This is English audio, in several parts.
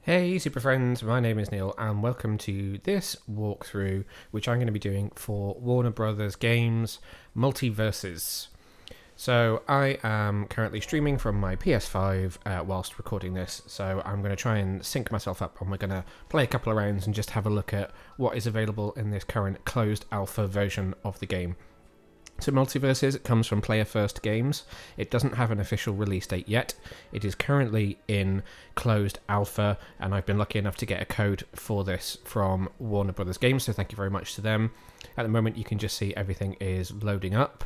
Hey super friends, my name is Neil and welcome to this walkthrough which I'm going to be doing for Warner Brothers Games MultiVersus. So I am currently streaming from my PS5 whilst recording this, so I'm going to try and sync myself up and we're going to play a couple of rounds and just have a look at what is available in this current closed alpha version of the game. So MultiVersus comes from Player First Games. It doesn't have an official release date yet. It is currently in closed alpha, and I've been lucky enough to get a code for this from Warner Brothers Games, so thank you very much to them. At the moment, you can just see everything is loading up.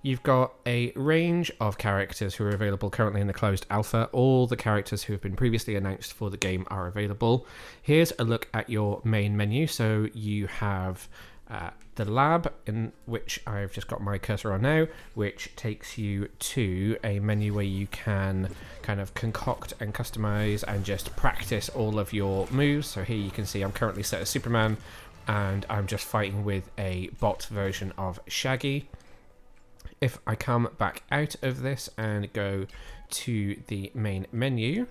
You've got a range of characters who are available currently in the closed alpha. All the characters who have been previously announced for the game are available. Here's a look at your main menu. So you have the lab, in which I've just got my cursor on now, which takes you to a menu where you can kind of concoct and customize and just practice all of your moves. So here you can see I'm currently set as Superman and I'm just fighting with a bot version of Shaggy. If I come back out of this and go to the main menu,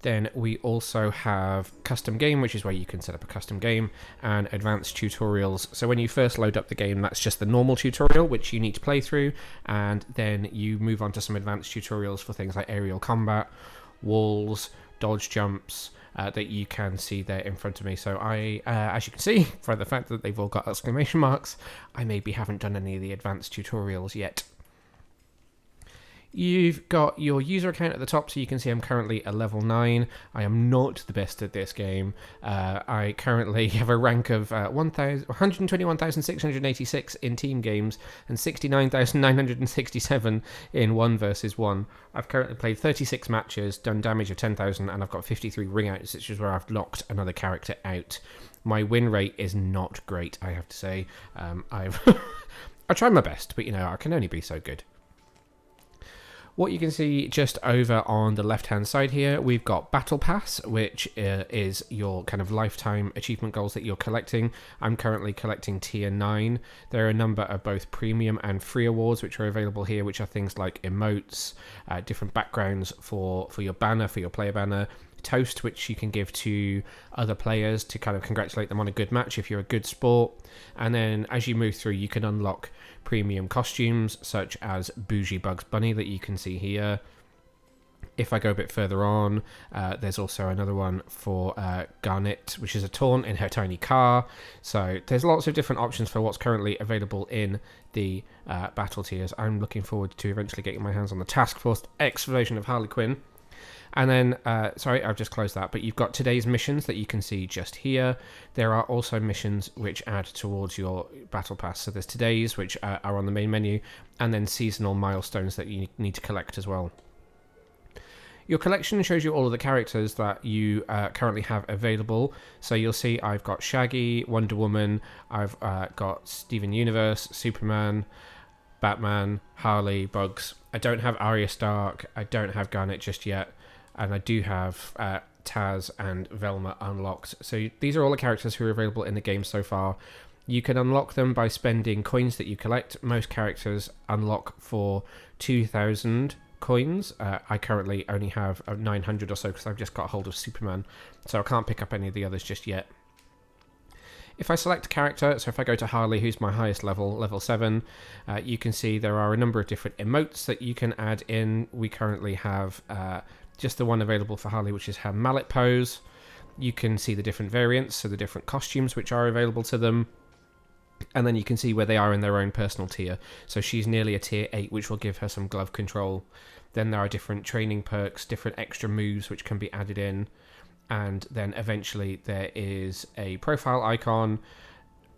then we also have custom game, which is where you can set up a custom game, and advanced tutorials. So when you first load up the game, that's just the normal tutorial, which you need to play through, and then you move on to some advanced tutorials for things like aerial combat, walls, dodge jumps, that you can see there in front of me. So I, as you can see, for the fact that they've all got exclamation marks, I maybe haven't done any of the advanced tutorials yet. You've got your user account at the top, so you can see I'm currently a level 9. I am not the best at this game. I currently have a rank of 121,686 in team games and 69,967 in 1 versus 1. I've currently played 36 matches, done damage of 10,000, and I've got 53 ring outs, which is where I've knocked another character out. My win rate is not great, I have to say. I tried my best, but you know, I can only be so good. What you can see just over on the left-hand side here, we've got Battle Pass, which is your kind of lifetime achievement goals that you're collecting. I'm currently collecting Tier 9. There are a number of both premium and free awards which are available here, which are things like emotes, different backgrounds for your banner, for your player banner, toast, which you can give to other players to kind of congratulate them on a good match if you're a good sport. And then as you move through, you can unlock premium costumes such as Bougie Bugs Bunny that you can see here. If I go a bit further on, there's also another one for Garnet, which is a taunt in her tiny car. So there's lots of different options for what's currently available in the battle tiers. I'm looking forward to eventually getting my hands on the Task Force X version of Harley Quinn. And then, sorry, I've just closed that, but you've got today's missions that you can see just here. There are also missions which add towards your battle pass. So there's today's, which are on the main menu, and then seasonal milestones that you need to collect as well. Your collection shows you all of the characters that you currently have available. So you'll see I've got Shaggy, Wonder Woman, I've got Steven Universe, Superman, Batman, Harley, Bugs. I don't have Arya Stark, I don't have Garnet just yet. And I do have Taz and Velma unlocked. So these are all the characters who are available in the game so far. You can unlock them by spending coins that you collect. Most characters unlock for 2,000 coins. I currently only have 900 or so because I've just got a hold of Superman. So I can't pick up any of the others just yet. If I select a character, so if I go to Harley, who's my highest level, level 7, you can see there are a number of different emotes that you can add in. We currently have just the one available for Harley, which is her mallet pose. You can see the different variants, so the different costumes which are available to them. And then you can see where they are in their own personal tier. So she's nearly a tier 8, which will give her some glove control. Then there are different training perks, different extra moves which can be added in. And then eventually there is a profile icon,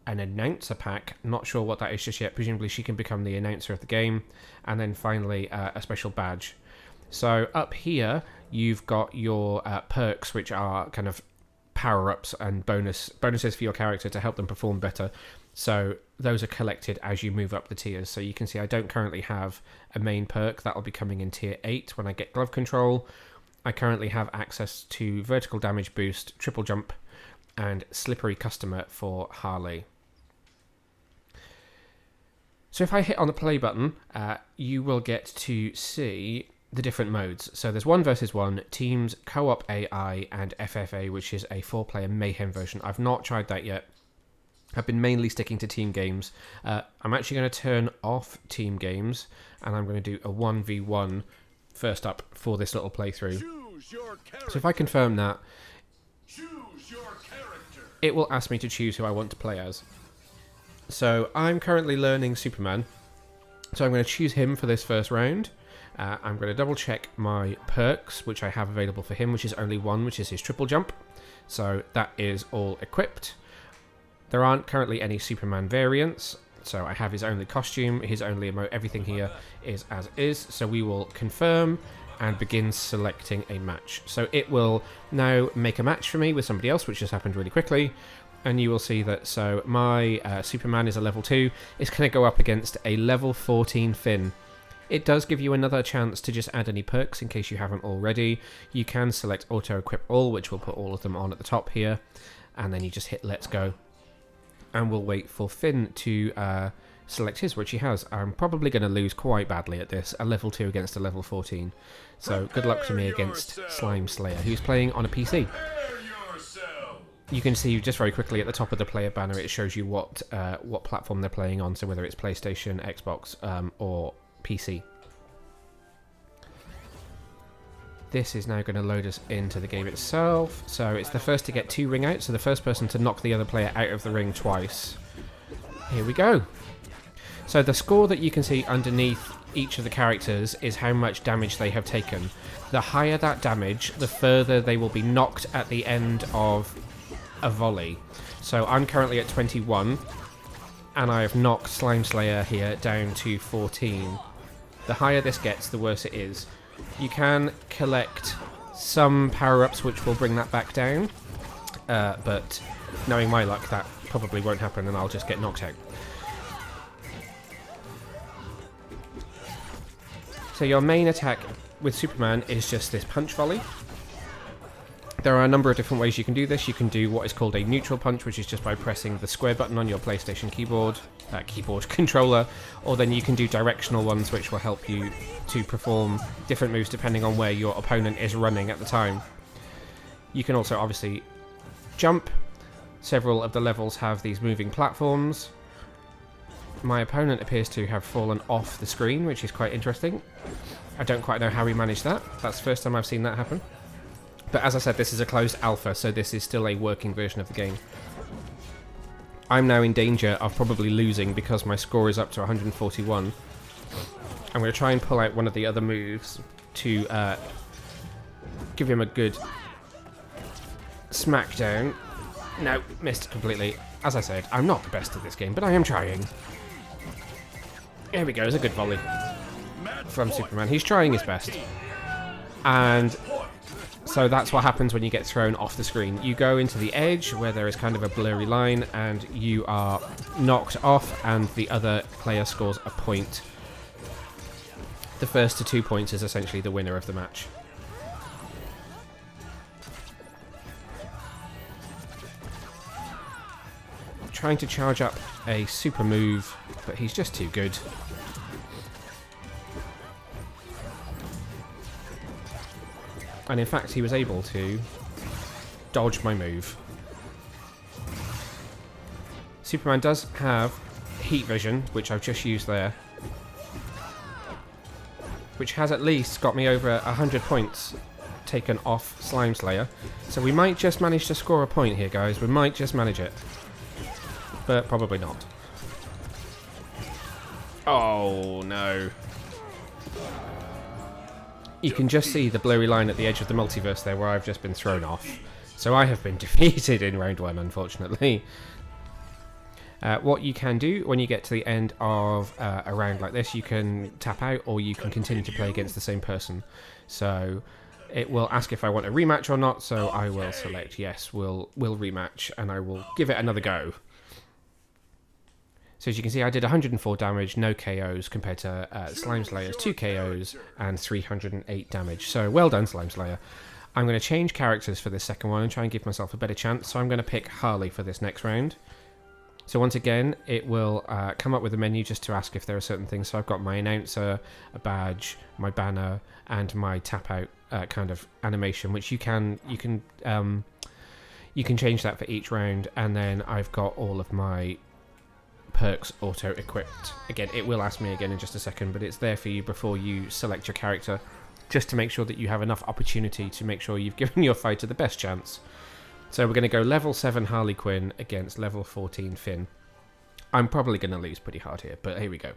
an announcer pack, not sure what that is just yet. Presumably she can become the announcer of the game. And then finally a special badge. So up here, you've got your perks, which are kind of power-ups and bonuses for your character to help them perform better. So those are collected as you move up the tiers. So you can see I don't currently have a main perk. That'll be coming in tier 8 when I get glove control. I currently have access to vertical damage boost, triple jump, and slippery customer for Harley. So if I hit on the play button, you will get to see the different modes. So there's 1v1, teams, co-op AI, and FFA, which is a 4-player mayhem version. I've not tried that yet. I've been mainly sticking to team games. I'm actually going to turn off team games, and I'm going to do a 1v1 first up for this little playthrough. So if I confirm that, it will ask me to choose who I want to play as. So I'm currently learning Superman, so I'm going to choose him for this first round. I'm going to double check my perks, which I have available for him, which is only one, which is his triple jump. So that is all equipped. There aren't currently any Superman variants, so I have his only costume, his only emote, everything here is as is. So we will confirm and begin selecting a match. So it will now make a match for me with somebody else, which just happened really quickly. And you will see that, so my Superman is a level 2. It's going to go up against a level 14 Finn. It does give you another chance to just add any perks in case you haven't already. You can select auto equip all, which will put all of them on at the top here. And then you just hit let's go. And we'll wait for Finn to select his, which he has. I'm probably going to lose quite badly at this, a level 2 against a level 14. So good luck to me against Slime Slayer, who's playing on a PC. You can see just very quickly at the top of the player banner, it shows you what platform they're playing on, so whether it's PlayStation, Xbox, or PC. This is now going to load us into the game itself. So it's the first to get 2 ring outs, so the first person to knock the other player out of the ring twice. Here we go. So the score that you can see underneath each of the characters is how much damage they have taken. The higher that damage, the further they will be knocked at the end of a volley. So I'm currently at 21, and I have knocked Slime Slayer here down to 14. The higher this gets, the worse it is. You can collect some power-ups which will bring that back down, but knowing my luck, that probably won't happen and I'll just get knocked out. So your main attack with Superman is just this punch volley. There are a number of different ways you can do this. You can do what is called a neutral punch, which is just by pressing the square button on your PlayStation keyboard controller, or then you can do directional ones, which will help you to perform different moves depending on where your opponent is running at the time. You can also obviously jump. Several of the levels have these moving platforms. My opponent appears to have fallen off the screen, which is quite interesting. I don't quite know how he managed that. That's the first time I've seen that happen. But as I said, this is a closed alpha, so this is still a working version of the game. I'm now in danger of probably losing because my score is up to 141. I'm going to try and pull out one of the other moves to give him a good smackdown. No, missed completely. As I said, I'm not the best at this game, but I am trying. Here we go, it's a good volley from Superman. He's trying his best. And so that's what happens when you get thrown off the screen. You go into the edge where there is kind of a blurry line and you are knocked off and the other player scores a point. The first to 2 points is essentially the winner of the match. Trying to charge up a super move, but he's just too good. And in fact, he was able to dodge my move. Superman does have heat vision, which I've just used there, which has at least got me over 100 points taken off Slime Slayer. So we might just manage to score a point here, guys. We might just manage it. But probably not. Oh, no. You can just see the blurry line at the edge of the multiverse there where I've just been thrown off. So I have been defeated in round 1, unfortunately. What you can do when you get to the end of a round like this, you can tap out or you can continue to play against the same person. So it will ask if I want a rematch or not, so I will select yes, we'll rematch, and I will give it another go. So as you can see, I did 104 damage, no KOs, compared to Slime Slayer's 2 KOs and 308 damage. So well done, Slime Slayer. I'm going to change characters for this second one and try and give myself a better chance. So I'm going to pick Harley for this next round. So once again, it will come up with a menu just to ask if there are certain things. So I've got my announcer, a badge, my banner, and my tap out kind of animation, which you can change that for each round. And then I've got all of my perks auto equipped. Again, it will ask me again in just a second, but it's there for you before you select your character, just to make sure that you have enough opportunity to make sure you've given your fighter the best chance. So we're going to go level 7 Harley Quinn against level 14 Finn. I'm probably going to lose pretty hard here, but here we go.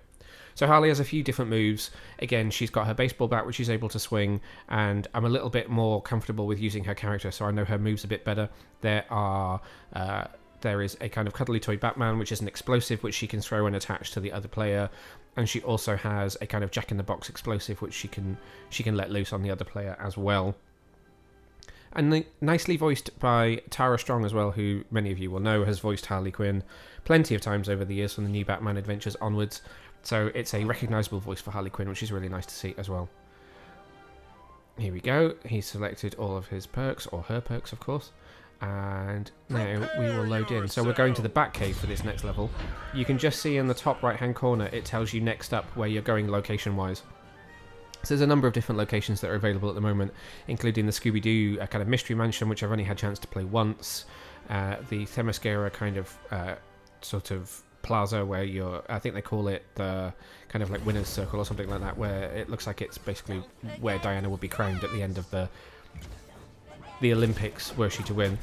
So Harley has a few different moves. Again, she's got her baseball bat, which she's able to swing, and I'm a little bit more comfortable with using her character, so I know her moves a bit better. There is a kind of cuddly toy Batman, which is an explosive, which she can throw and attach to the other player, and she also has a kind of jack-in-the-box explosive, which she can let loose on the other player as well. And nicely voiced by Tara Strong as well, who many of you will know has voiced Harley Quinn plenty of times over the years from the new Batman Adventures onwards. So it's a recognisable voice for Harley Quinn, which is really nice to see as well. Here we go. He's selected all of his perks, or her perks, of course. And now we will load in. So we're going to the Batcave for this next level. You can just see in the top right-hand corner, it tells you next up where you're going location-wise. So there's a number of different locations that are available at the moment, including the Scooby-Doo kind of Mystery Mansion, which I've only had a chance to play once. The Themyscira kind of sort of plaza where I think they call it the kind of like winner's circle or something like that, where it looks like it's basically where Diana would be crowned at the end of the Olympics, were she to win.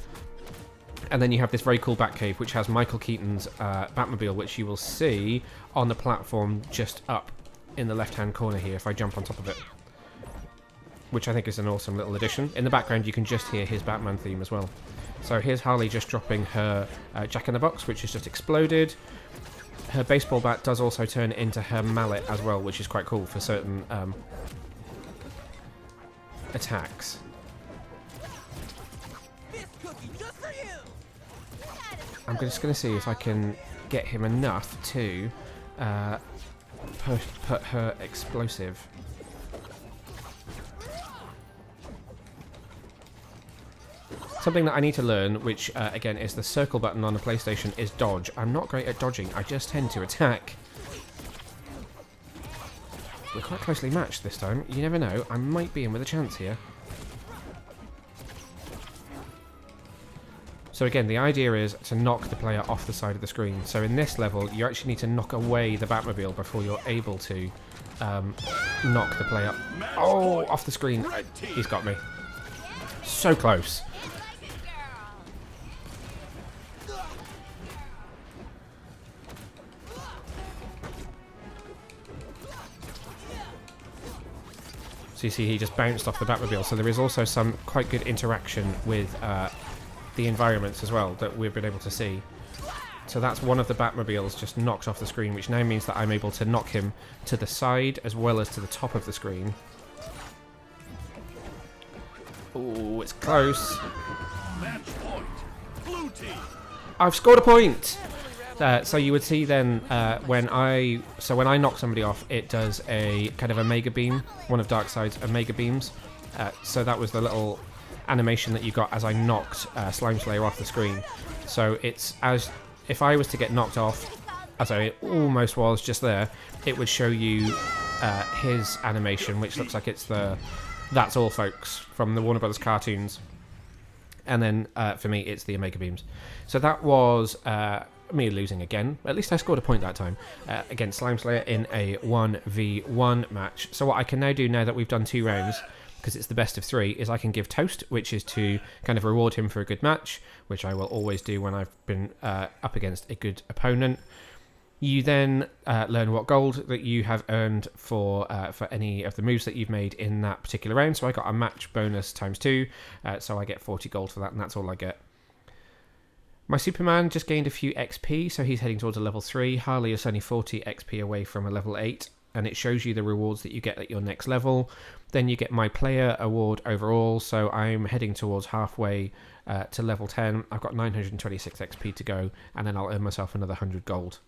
And then you have this very cool Batcave, which has Michael Keaton's Batmobile, which you will see on the platform just up in the left-hand corner here if I jump on top of it, which I think is an awesome little addition. In the background, you can just hear his Batman theme as well. So here's Harley just dropping her jack-in-the-box, which has just exploded. Her baseball bat does also turn into her mallet as well, which is quite cool for certain attacks. I'm just going to see if I can get him enough to put her explosive. Something that I need to learn, which again is the circle button on the PlayStation, is dodge. I'm not great at dodging, I just tend to attack. We're quite closely matched this time, you never know, I might be in with a chance here. So again, the idea is to knock the player off the side of the screen. So in this level, you actually need to knock away the Batmobile before you're able to knock the player off the screen. He's got me. So close. So you see he just bounced off the Batmobile. So there is also some quite good interaction with the environments as well that we've been able to see. So that's one of the Batmobiles just knocked off the screen, which now means that I'm able to knock him to the side as well as to the top of the screen. Oh, it's close. Match point. Blue team. I've scored a point! So you would see then when I knock somebody off, it does a kind of Omega Beam, one of Darkseid's Omega Beams. So that was the little animation that you got as I knocked Slime Slayer off the screen. So it's as if I was to get knocked off, as I almost was just there, it would show you his animation, which looks like it's the That's All Folks from the Warner Brothers cartoons. And then for me, it's the Omega Beams. So that was me losing again. At least I scored a point that time against Slime Slayer in a 1v1 match. So what I can now do, now that we've done 2 rounds, because it's the best of 3, is I can give Toast, which is to kind of reward him for a good match, which I will always do when I've been up against a good opponent. You then learn what gold that you have earned for any of the moves that you've made in that particular round. So I got a match bonus ×2, so I get 40 gold for that, and that's all I get. My Superman just gained a few XP, so he's heading towards a level 3. Harley is only 40 XP away from a level 8, and it shows you the rewards that you get at your next level. Then you get my player award overall, so I'm heading towards halfway to level 10. I've got 926 XP to go, and then I'll earn myself another 100 gold.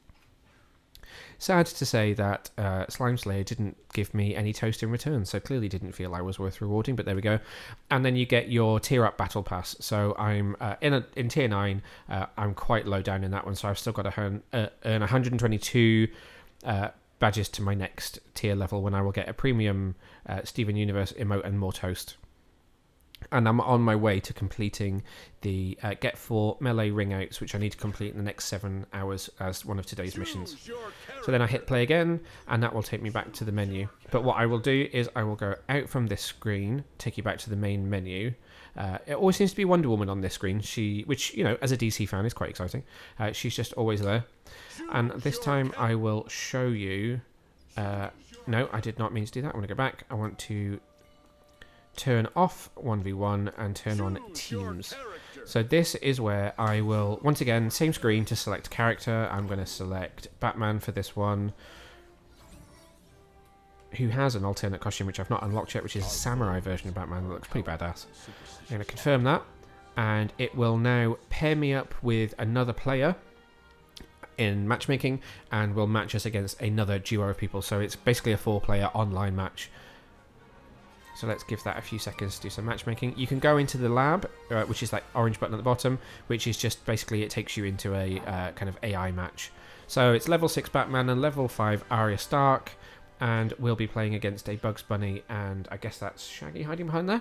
Sad to say that Slime Slayer didn't give me any toast in return, so clearly didn't feel I was worth rewarding, but there we go. And then you get your tier up battle pass. So I'm in tier 9, I'm quite low down in that one, so I've still got to earn 122 badges to my next tier level when I will get a premium Steven Universe emote and more toast. And I'm on my way to completing the Get 4 melee ring outs, which I need to complete in the next 7 hours as one of today's missions. So then I hit play again, and that will take me back to the menu. But what I will do is I will go out from this screen, take you back to the main menu. It always seems to be Wonder Woman on this screen, which, you know, as a DC fan is quite exciting. She's just always there. And this time I will show you... no, I did not mean to do that. I want to go back. I want to turn off 1v1 and turn on teams. So this is where I will, once again, same screen to select character. I'm going to select Batman for this one, who has an alternate costume which I've not unlocked yet, which is a samurai version of Batman that looks pretty badass. I'm going to confirm that, and it will now pair me up with another player in matchmaking, and will match us against another duo of people. So it's basically a 4-player online match. So let's give that a few seconds to do some matchmaking. You can go into the lab, which is that orange button at the bottom, which is just basically it takes you into a kind of AI match. So it's level 6 Batman and level 5 Arya Stark, and we'll be playing against a Bugs Bunny, and I guess that's Shaggy hiding behind there.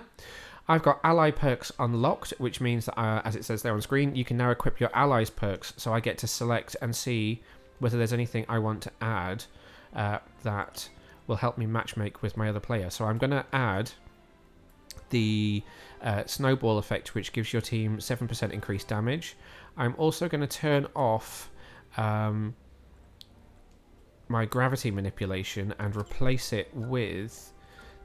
I've got ally perks unlocked, which means that, as it says there on screen, you can now equip your allies perks. So I get to select and see whether there's anything I want to add that will help me matchmake with my other player. So I'm going to add the snowball effect, which gives your team 7% increased damage. I'm also going to turn off my gravity manipulation and replace it with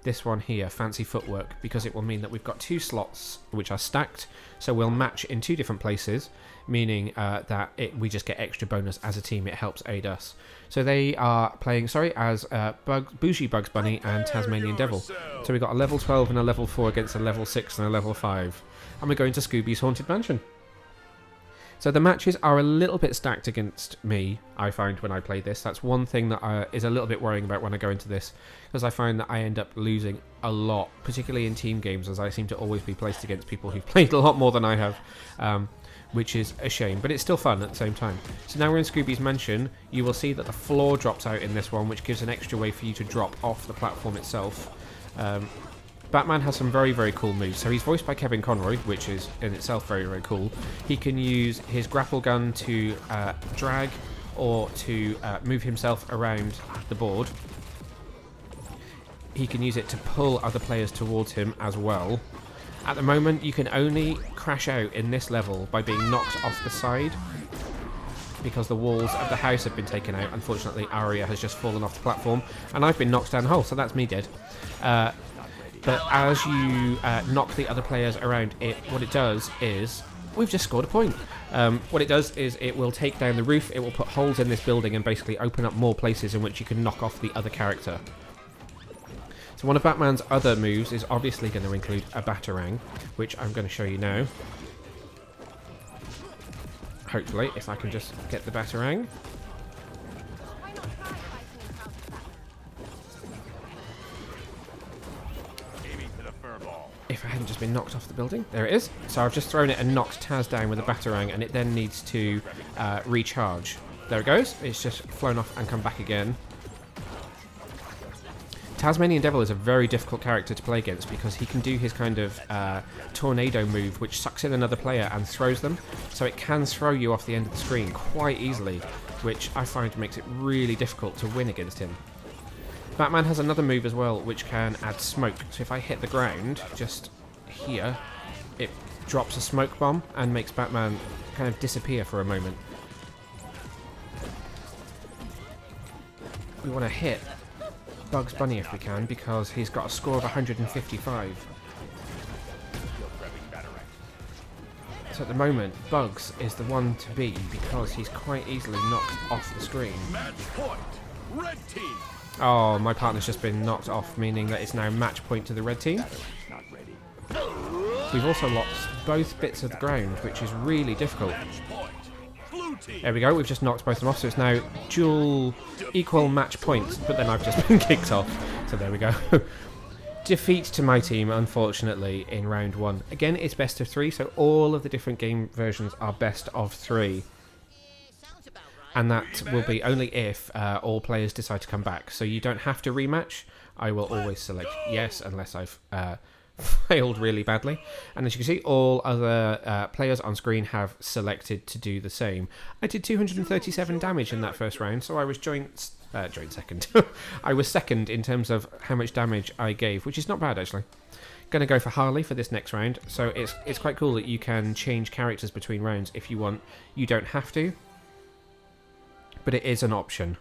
this one here, fancy footwork, because it will mean that we've got 2 slots which are stacked, so we'll match in 2 different places, meaning that we just get extra bonus as a team. It helps aid us. So they are playing, as Bougie Bugs Bunny and Tasmanian Devil. So we've got a level 12 and a level 4 against a level 6 and a level 5. And we're going to Scooby's Haunted Mansion. So the matches are a little bit stacked against me, I find, when I play this. That's one thing that is a little bit worrying about when I go into this, because I find that I end up losing a lot, particularly in team games, as I seem to always be placed against people who've played a lot more than I have, which is a shame, but it's still fun at the same time. So now we're in Scooby's Mansion. You will see that the floor drops out in this one, which gives an extra way for you to drop off the platform itself. Batman has some very, very cool moves. So he's voiced by Kevin Conroy, which is in itself very, very cool. He can use his grapple gun to drag or to move himself around the board. He can use it to pull other players towards him as well. At the moment, you can only crash out in this level by being knocked off the side, because the walls of the house have been taken out. Unfortunately, Arya has just fallen off the platform, and I've been knocked down the hole, so that's me dead. But as you knock the other players around, what it does is... We've just scored a point. What it does is it will take down the roof, it will put holes in this building and basically open up more places in which you can knock off the other character. So one of Batman's other moves is obviously going to include a Batarang, which I'm going to show you now. Hopefully, if I can just get the Batarang. If I hadn't just been knocked off the building. There it is. So I've just thrown it and knocked Taz down with a Batarang, and it then needs to recharge. There it goes. It's just flown off and come back again. Tasmanian Devil is a very difficult character to play against because he can do his kind of tornado move, which sucks in another player and throws them. So it can throw you off the end of the screen quite easily, which I find makes it really difficult to win against him. Batman has another move as well, which can add smoke. So if I hit the ground, just here, it drops a smoke bomb and makes Batman kind of disappear for a moment. We want to hit Bugs Bunny if we can, because he's got a score of 155. So at the moment, Bugs is the one to beat because he's quite easily knocked off the screen. Match point, red team. Oh, my partner's just been knocked off, meaning that it's now match point to the red team. We've also lost both bits of the ground, which is really difficult. There we go, we've just knocked both of them off, so it's now dual equal match points, but then I've just been kicked off. So there we go. Defeat to my team, unfortunately, in round 1. Again, it's best of 3, so all of the different game versions are best of 3. And that will be only if all players decide to come back. So you don't have to rematch. I will always select yes, unless I've failed really badly. And as you can see, all other players on screen have selected to do the same. I did 237 damage in that first round, so I was joint second. I was second in terms of how much damage I gave, which is not bad actually. Going to go for Harley for this next round. So it's quite cool that you can change characters between rounds if you want. You don't have to, but it is an option.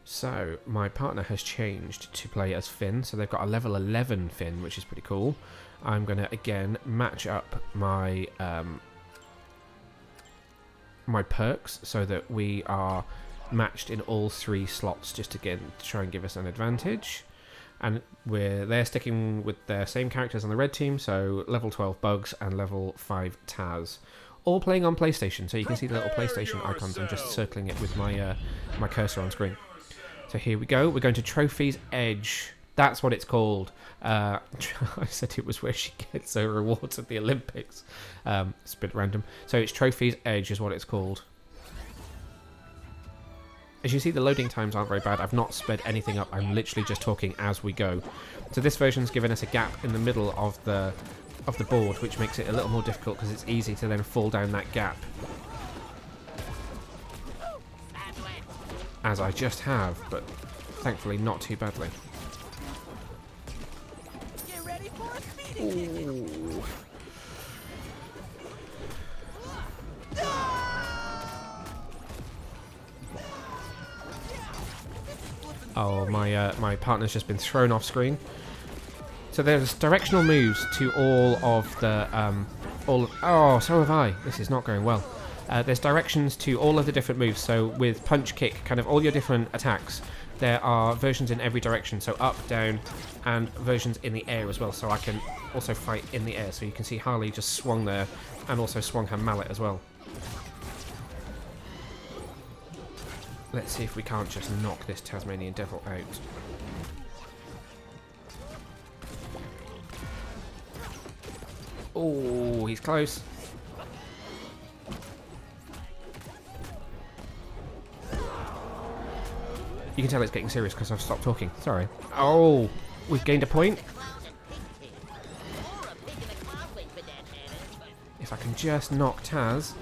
So my partner has changed to play as Finn, so they've got a level 11 Finn, which is pretty cool. I'm going to again match up my my perks so that we are matched in all 3 slots, just again to try and give us an advantage. And they're sticking with their same characters on the red team, so level 12 Bugs and level 5 Taz. All playing on PlayStation, so you can see the little PlayStation icons. I'm just circling it with my my cursor on screen. So here we go. We're going to Trophy's Edge. That's what it's called. I said it was where she gets her rewards at the Olympics. It's a bit random. So it's Trophy's Edge is what it's called. As you see, the loading times aren't very bad. I've not sped anything up. I'm literally just talking as we go. So this version's given us a gap in the middle of the board, which makes it a little more difficult because it's easy to then fall down that gap. As I just have, but thankfully not too badly. Ooh. Oh, my partner's just been thrown off screen. So there's directional moves to all of the oh, so have I. This is not going well. There's directions to all of the different moves. So with punch, kick, kind of all your different attacks, there are versions in every direction. So up, down, and versions in the air as well. So I can also fight in the air. So you can see Harley just swung there and also swung her mallet as well. Let's see if we can't just knock this Tasmanian Devil out. Oh, he's close. You can tell it's getting serious because I've stopped talking. Sorry. Oh, we've gained a point. If I can just knock Taz.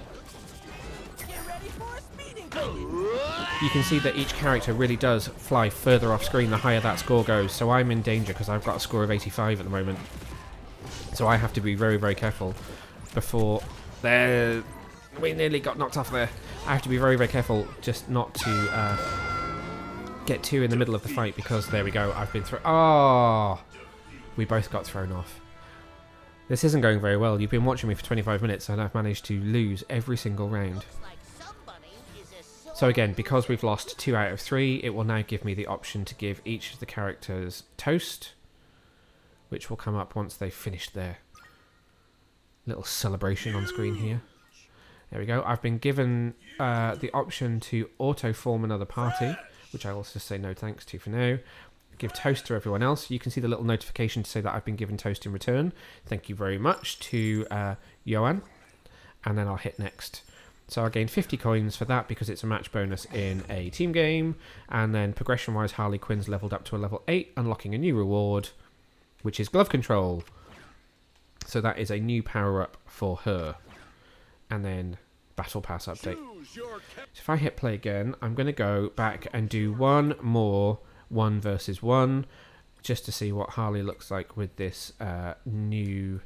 You can see that each character really does fly further off screen the higher that score goes. So I'm in danger because I've got a score of 85 at the moment. So I have to be very, very careful before there. We nearly got knocked off there. I have to be very, very careful just not to get too in the middle of the fight because there we go. I've been thrown. Oh, we both got thrown off. This isn't going very well. You've been watching me for 25 minutes and I've managed to lose every single round. So again, because we've lost 2 out of 3, it will now give me the option to give each of the characters toast, which will come up once they've finished their little celebration on screen here. There we go. I've been given the option to auto-form another party, which I'll also say no thanks to for now. Give toast to everyone else. You can see the little notification to say that I've been given toast in return. Thank you very much to Johan. And then I'll hit next. So I gained 50 coins for that because it's a match bonus in a team game. And then progression-wise, Harley Quinn's leveled up to a level 8, unlocking a new reward, which is glove control. So that is a new power-up for her. And then battle pass update. So if I hit play again, I'm going to go back and do one more 1 versus 1 just to see what Harley looks like with this new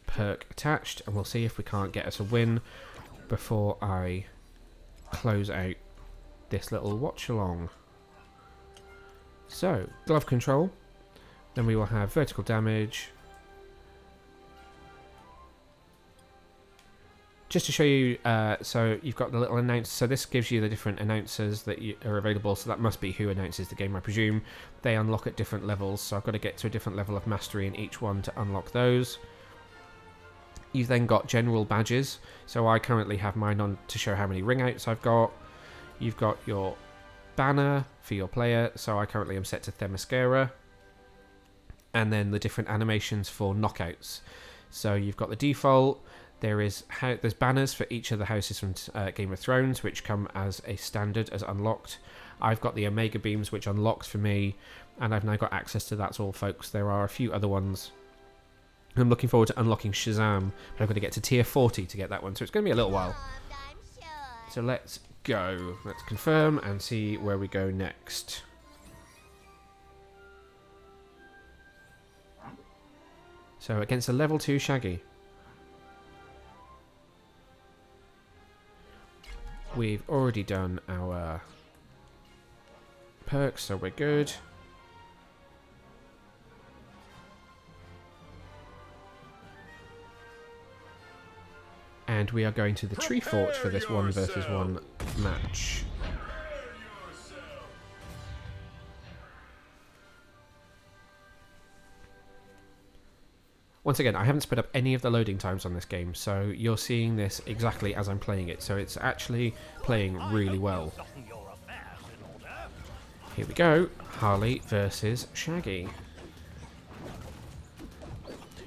perk attached, and we'll see if we can't get us a win before I close out this little watch along. So glove control, then we will have vertical damage, just to show you, so you've got the little announcer. So this gives you the different announcers that are available. So that must be who announces the game, I presume. They unlock at different levels. So I've got to get to a different level of mastery in each one to unlock those. You've then got general badges. So I currently have mine on to show how many ring outs I've got. You've got your banner for your player. So I currently am set to Themyscira. And then the different animations for knockouts. So you've got the default. There's banners for each of the houses from Game of Thrones, which come as a standard, as unlocked. I've got the Omega Beams, which unlocks for me, and I've now got access to that's all, folks. There are a few other ones. I'm looking forward to unlocking Shazam, but I've got to get to tier 40 to get that one, so it's going to be a little while. So let's go. Let's confirm and see where we go next. So against a level 2 Shaggy. We've already done our perks, so we're good. And we are going to the Tree Fort for this 1 versus 1 match. Once again, I haven't sped up any of the loading times on this game, so you're seeing this exactly as I'm playing it, so it's actually playing really well. Here we go, Harley versus Shaggy.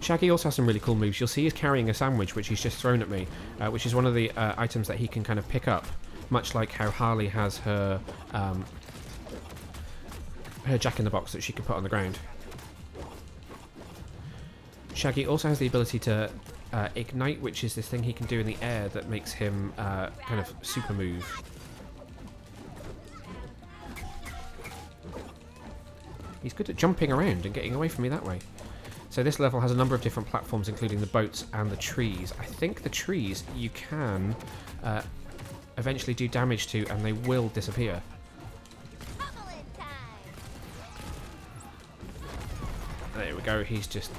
Shaggy also has some really cool moves. You'll see he's carrying a sandwich, which he's just thrown at me, which is one of the items that he can kind of pick up, much like how Harley has her jack-in-the-box that she can put on the ground. Shaggy also has the ability to ignite, which is this thing he can do in the air that makes him kind of super move. He's good at jumping around and getting away from me that way. So this level has a number of different platforms, including the boats and the trees. I think the trees you can eventually do damage to, and they will disappear. There we go, he's just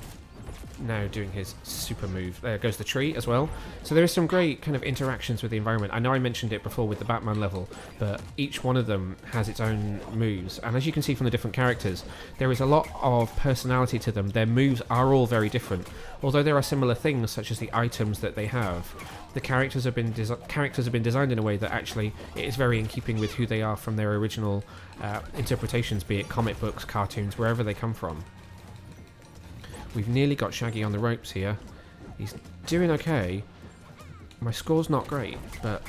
now doing his super move. There goes the tree as well. So there is some great kind of interactions with the environment. I know I mentioned it before with the Batman level, but each one of them has its own moves. And as you can see from the different characters, there is a lot of personality to them. Their moves are all very different. Although there are similar things, such as the items that they have, the characters have been designed in a way that actually it is very in keeping with who they are from their original interpretations, be it comic books, cartoons, wherever they come from. We've nearly got Shaggy on the ropes here. He's doing okay. My score's not great, but...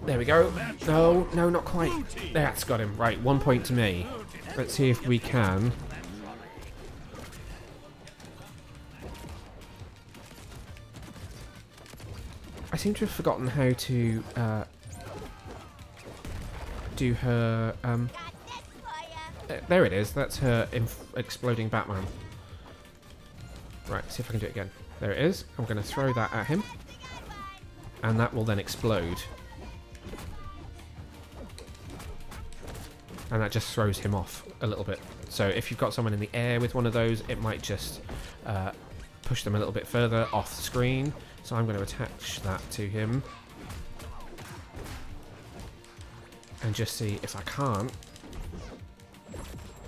There we go. No, no, not quite. That's got him. Right, 1 point to me. Let's see if we can... I seem to have forgotten how to do her... there it is. That's her exploding Batman. Right, see if I can do it again. There it is. I'm going to throw that at him. And that will then explode. And that just throws him off a little bit. So if you've got someone in the air with one of those, it might just push them a little bit further off the screen. So I'm going to attach that to him. And just see if I can't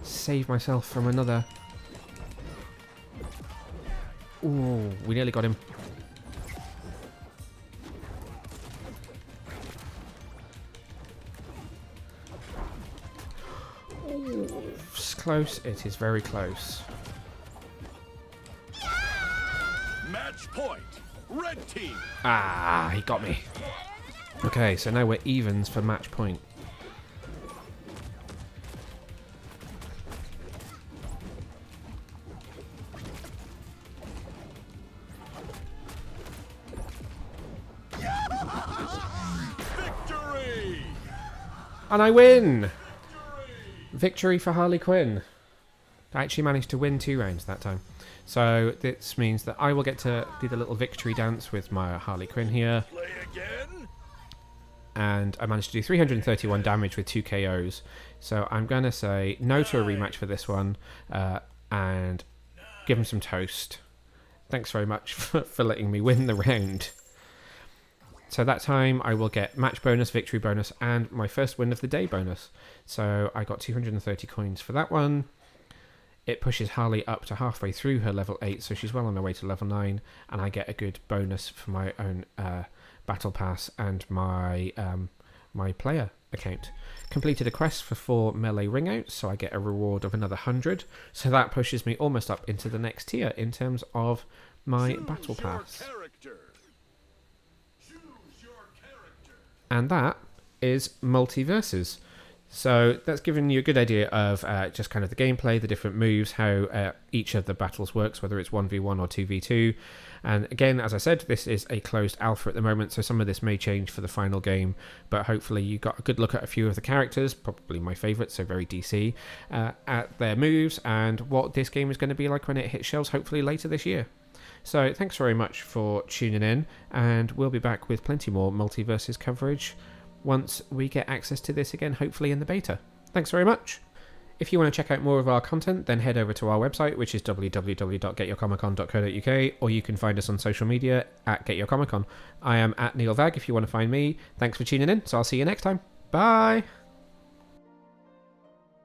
save myself from another. Ooh, we nearly got him. Ooh, it's close. It is very close. Match point. Red team. Ah, he got me. Okay, so now we're evens for match point. Victory! And I win! Victory for Harley Quinn. I actually managed to win 2 rounds that time. So this means that I will get to do the little victory dance with my Harley Quinn here. Play again. And I managed to do 331 damage with 2 KOs. So I'm going to say no to a rematch for this one and give him some toast. thanks very much for letting me win the round. So that time I will get match bonus, victory bonus, and my first win of the day bonus. So I got 230 coins for that one. It pushes Harley up to halfway through her level 8, so she's well on her way to level 9, and I get a good bonus for my own battle pass and my my player account. Completed a quest for 4 melee ringouts, so I get a reward of another 100. So that pushes me almost up into the next tier in terms of my battle pass. And that is Multiverses. So that's given you a good idea of just kind of the gameplay, the different moves, how each of the battles works, whether it's 1v1 or 2v2. And again, as I said, this is a closed alpha at the moment, so some of this may change for the final game, but hopefully you got a good look at a few of the characters, probably my favourites, so very DC, at their moves and what this game is going to be like when it hits shelves, hopefully later this year. So thanks very much for tuning in, and we'll be back with plenty more Multiverses coverage once we get access to this again, hopefully in the beta. Thanks very much. If you want to check out more of our content, then head over to our website, which is www.getyourcomiccon.co.uk, or you can find us on social media at GetYourComicCon. I am at Neil Vag if you want to find me. Thanks for tuning in, so I'll see you next time. Bye!